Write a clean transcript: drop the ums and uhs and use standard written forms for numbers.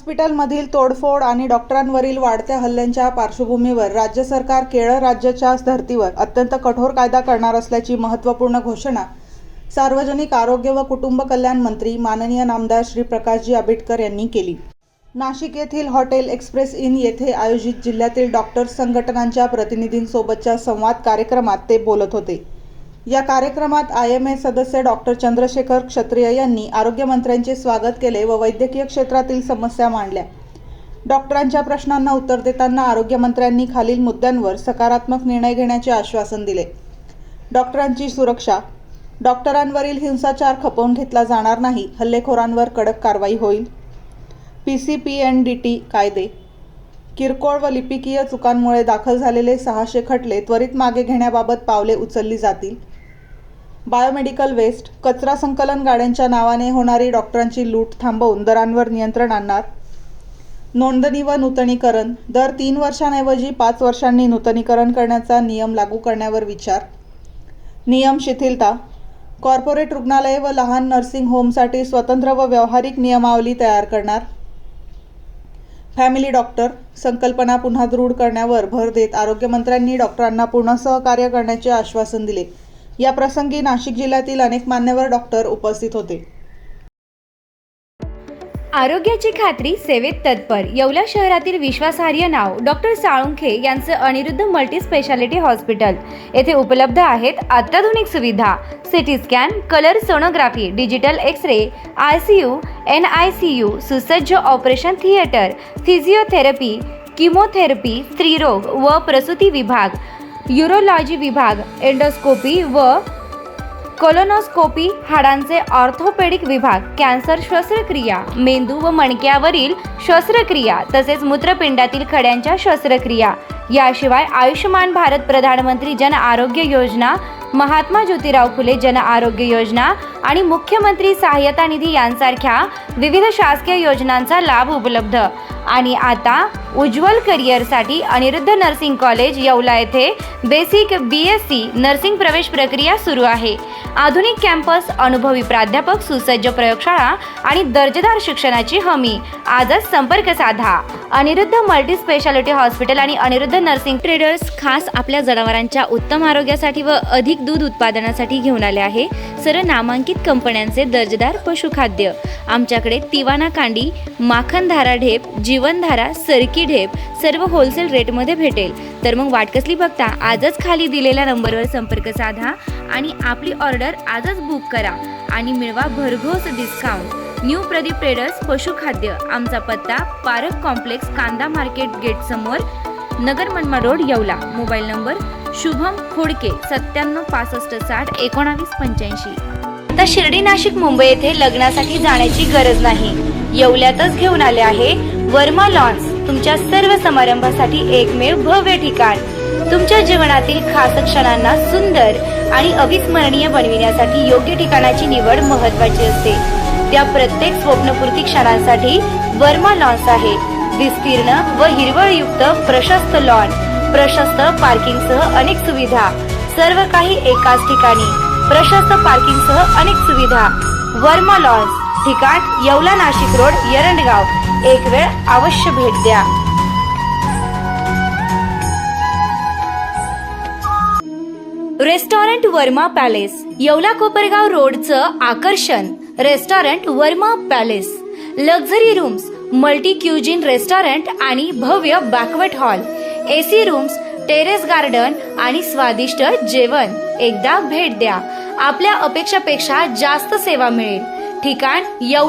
हॉस्पिटलमधील तोडफोड आणि डॉक्टरांवरील वाढत्या हल्ल्यांच्या पार्श्वभूमीवर राज्य सरकार केरळ राज्याच्या धर्तीवर अत्यंत कठोर कायदा करणार असल्याची महत्त्वपूर्ण घोषणा सार्वजनिक आरोग्य व कुटुंब कल्याण मंत्री माननीय नामदार श्री प्रकाशजी आंबेडकर यांनी केली। नाशिक येथील हॉटेल एक्सप्रेस इन येथे आयोजित जिल्ह्यातील डॉक्टर संघटनांच्या प्रतिनिधींसोबतच्या संवाद कार्यक्रमात ते बोलत होते। या कार्यक्रमात IMA सदस्य डॉक्टर चंद्रशेखर क्षत्रिय यांनी आरोग्यमंत्र्यांचे स्वागत केले व वैद्यकीय क्षेत्रातील समस्या मांडल्या। डॉक्टरांच्या प्रश्नांना उत्तर देताना आरोग्यमंत्र्यांनी खालील मुद्द्यांवर सकारात्मक निर्णय घेण्याचे आश्वासन दिले। डॉक्टरांची सुरक्षा, डॉक्टरांवरील हिंसाचार खपवून घेतला जाणार नाही, हल्लेखोरांवर कडक कारवाई होईल। PCPNDT कायदे, किरकोळ व लिपिकीय चुकांमुळे दाखल झालेले 600 खटले त्वरित मागे घेण्याबाबत पावले उचलली जातील। बायोमेडिकल वेस्ट, कचरा संकलन गाड्यांच्या नावाने होणारी डॉक्टरांची लूट थांबवून दरांवर नियंत्रण आणणार। नोंदणी व नूतनीकरण, दर 3 वर्षांऐवजी 5 वर्षांनी नूतनीकरण करण्याचा नियम लागू करण्यावर विचार। नियम शिथिलता, कॉर्पोरेट रुग्णालये व लहान नर्सिंग होमसाठी स्वतंत्र व व्यावहारिक नियमावली तयार करणार। फॅमिली डॉक्टर संकल्पना पुन्हा दृढ करण्यावर भर देत आरोग्यमंत्र्यांनी डॉक्टरांना पूर्ण सहकार्य करण्याचे आश्वासन दिले। या प्रसंगी नाशिक जिल्ह्यातील अनेक मान्यवर डॉक्टर उपस्थित होते। आरोग्याची खात्री, सेवेत तत्पर येवला शहरातील विश्वासार्ह नाव डॉक्टर साळुंखे यांचं अनिरुद्ध मल्टी स्पेशालिटी हॉस्पिटल येथे उपलब्ध आहेत अत्याधुनिक सुविधा, CT scan, colour sonography, digital X-ray, ICU, NICU, सुसज्ज ऑपरेशन थिएटर, फिजिओथेरपी, किमोथेरपी, स्त्रीरोग व प्रसूती विभाग, यूरोलॉजी विभाग, एंडोस्कोपी व कोलोनोस्कोपी, हाडांचे ऑर्थोपेडिक विभाग, कॅन्सर शस्त्रक्रिया, मेंदू व मणक्यावरील शस्त्रक्रिया तसेच मूत्रपिंडातील खड्यांच्या शस्त्रक्रिया, याशिवाय आयुष्यमान भारत प्रधानमंत्री जन आरोग्य योजना, महात्मा ज्योतिराव फुले जन आरोग्य योजना आणि मुख्यमंत्री सहाय्यता निधी यांसारख्या विविध शासकीय योजनांचा लाभ उपलब्ध। आणि आता उज्ज्वल करिअरसाठी अनिरुद्ध नर्सिंग कॉलेज येवला येथे बेसिक BSc नर्सिंग प्रवेश प्रक्रिया सुरू आहे। आधुनिक कॅम्पस, अनुभवी प्राध्यापक, सुसज्ज प्रयोगशाळा आणि दर्जेदार शिक्षणाची हमी। आजच संपर्क साधा। अनिरुद्ध मल्टी स्पेशालिटी हॉस्पिटल आणि अनिरुद्ध नर्सिंग ट्रेडर्स खास आपल्या जनावरांच्या उत्तम आरोग्यासाठी व अधिक दूध उत्पादनासाठी घेऊन आले आहे सर्व नामांकित कंपन्यांचे दर्जेदार पशुखाद्य। आमच्याकडे तिवाना कांडी, माखनधारा ढेप, जीवनधारा, सरकी ढेप सर्व होलसेल रेटमध्ये भेटेल। तर मग वाट कसली बघता, आजच खाली दिलेल्या नंबरवर संपर्क साधा आणि आपली ऑर्डर आजच बुक करा आणि मिळवा भरघोस डिस्काउंट। न्यू प्रदीप ट्रेडर्स पशुखाद्य, आमचा पत्ता पारक कॉम्प्लेक्स, कांदा मार्केट गेट समोर, Nagar Manmad road, Yeola. Mobile number Shubham Khodke 97 65 60 19 85। आता शिर्डी, नाशिक, मुंबई येथे लग्नासाठी जाण्याची गरज नाही, येवल्यातच घेऊन आले आहे वर्मा लॉन्स, तुमच्या सर्व समारंभासाठी एकमेव भव्य ठिकाण। तुमच्या जीवनातील खास क्षणांना सुंदर आणि अविस्मरणीय बनविण्यासाठी योग्य ठिकाणाची निवड महत्त्वाची असते। त्या प्रत्येक स्वप्नपूर्ती क्षणांसाठी वर्मा लॉन्स आहे। विस्तीर्ण व हिरवळयुक्त प्रशस्त लॉन, प्रशस्त पार्किंगसह अनेक सुविधा, सर्व काही एकाच ठिकाणी, प्रशस्त पार्किंगसह अनेक सुविधा। वर्मा लॉन्स, ठिकाण येवला, नाशिक रोड, एरंडगाव। एक वेळ अवश्य भेट द्या। रेस्टॉरंट वर्मा पॅलेस, येवला कोपरगाव रोडचं आकर्षण। Restaurant Verma palace, luxury rooms, multi cuisine restaurant आणि भव्य banquet hall, AC rooms, terrace garden आणि स्वादिष्ट जेवण। एकदा भेट द्या, आपल्या अपेक्षापेक्षा जास्त सेवा मिळेल। ठिकाण येवला।